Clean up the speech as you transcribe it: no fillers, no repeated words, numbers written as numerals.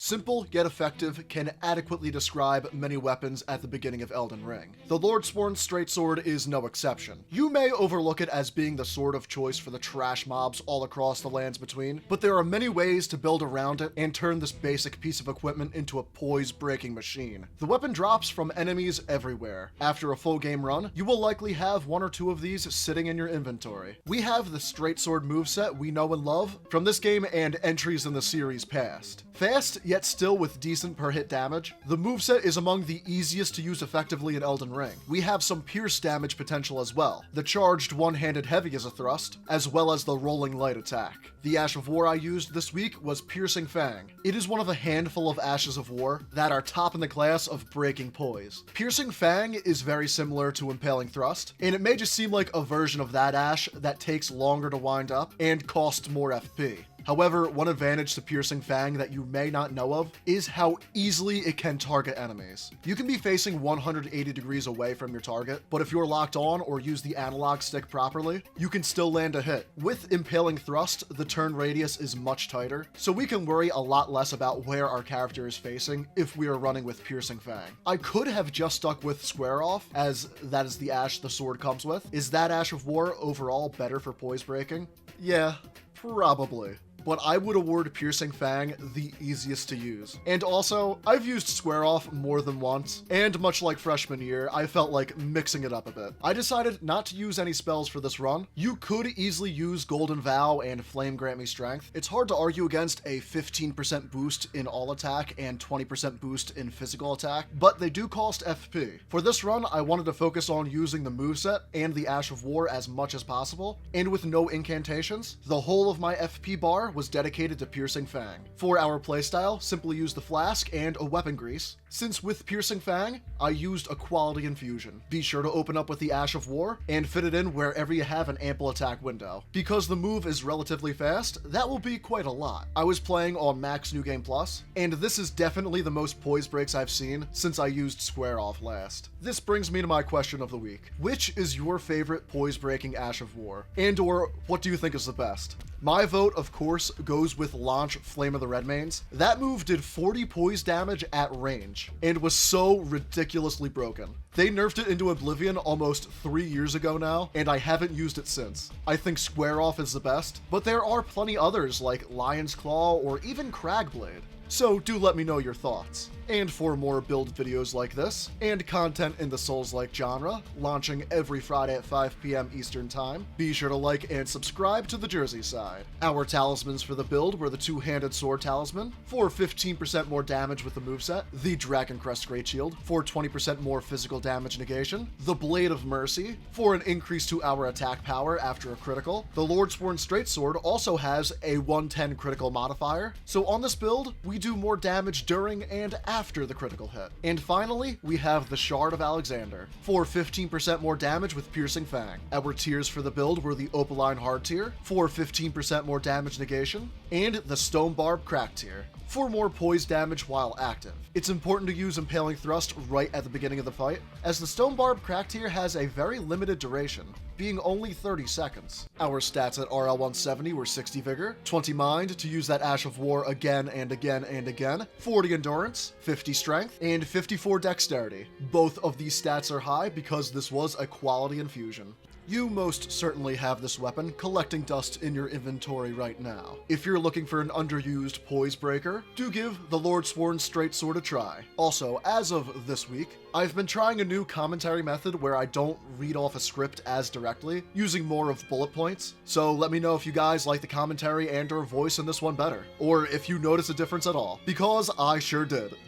simple yet effective, can adequately describe many weapons at the beginning of Elden Ring. The Lordsworn straight sword is no exception. You may overlook it as being the sword of choice for the trash mobs all across the lands between, but there are many ways to build around it and turn this basic piece of equipment into a poise-breaking machine. The weapon drops from enemies everywhere. After a full game run, you will likely have one or two of these sitting in your inventory. We have the straight sword moveset we know and love from this game and entries in the series past. Fast, yet still with decent per hit damage, the moveset is among the easiest to use effectively in Elden Ring. We have some pierce damage potential as well. The charged one-handed heavy is a thrust, as well as the rolling light attack. The Ash of War I used this week was Piercing Fang. It is one of a handful of Ashes of War that are top in the class of breaking poise. Piercing Fang is very similar to Impaling Thrust, and it may just seem like a version of that Ash that takes longer to wind up and costs more FP. However, one advantage to Piercing Fang that you may not know of is how easily it can target enemies. You can be facing 180 degrees away from your target, but if you're locked on or use the analog stick properly, you can still land a hit. With Impaling Thrust, the turn radius is much tighter, so we can worry a lot less about where our character is facing if we are running with Piercing Fang. I could have just stuck with Square Off, as that is the Ash the sword comes with. Is that Ash of War overall better for poise breaking? Yeah, probably. But I would award Piercing Fang the easiest to use. And also, I've used Square Off more than once, and much like freshman year, I felt like mixing it up a bit. I decided not to use any spells for this run. You could easily use Golden Vow and Flame Grant Me Strength. It's hard to argue against a 15% boost in all attack and 20% boost in physical attack, but they do cost FP. For this run, I wanted to focus on using the moveset and the Ash of War as much as possible, and with no incantations, the whole of my FP bar was dedicated to Piercing Fang. For our playstyle, simply use the Flask and a weapon grease. Since with Piercing Fang, I used a quality infusion. Be sure to open up with the Ash of War and fit it in wherever you have an ample attack window. Because the move is relatively fast, that will be quite a lot. I was playing on Max New Game Plus, and this is definitely the most poise breaks I've seen since I used Square Off last. This brings me to my question of the week. Which is your favorite poise breaking Ash of War? And or what do you think is the best? My vote, of course, goes with Launch Flame of the Redmanes. That move did 40 poise damage at range, and was so ridiculously broken. They nerfed it into oblivion almost 3 years ago now, and I haven't used it since. I think Square Off is the best, but there are plenty others like Lion's Claw or even Cragblade. So do let me know your thoughts. And for more build videos like this, and content in the Souls-like genre, launching every Friday at 5 p.m. Eastern Time, be sure to like and subscribe to TheJerseySide. Our talismans for the build were the Two-Handed Sword Talisman, for 15% more damage with the moveset, the Dragon Crest Great Shield, for 20% more physical damage negation, the Blade of Mercy, for an increase to our attack power after a critical. The Lordsworn Straight Sword also has a 110 critical modifier, so on this build, we do more damage during and after the critical hit. And finally, we have the Shard of Alexander, for 15% more damage with Piercing Fang. Our tiers for the build were the Opaline Hard tier, for 15% more damage negation, and the Stone Barb Crack tier, for more poise damage while active. It's important to use Impaling Thrust right at the beginning of the fight, as the Stone Barb Crack tier has a very limited duration, being only 30 seconds. Our stats at RL 170 were 60 Vigor, 20 Mind to use that Ash of War again and again and again, 40 Endurance, 50 Strength, and 54 Dexterity. Both of these stats are high because this was a quality infusion. You most certainly have this weapon collecting dust in your inventory right now. If you're looking for an underused poise breaker, do give the Lordsworn Straight Sword a try. Also, as of this week, I've been trying a new commentary method where I don't read off a script as directly, using more of bullet points. So let me know if you guys like the commentary and or voice in this one better, or if you notice a difference at all, because I sure did.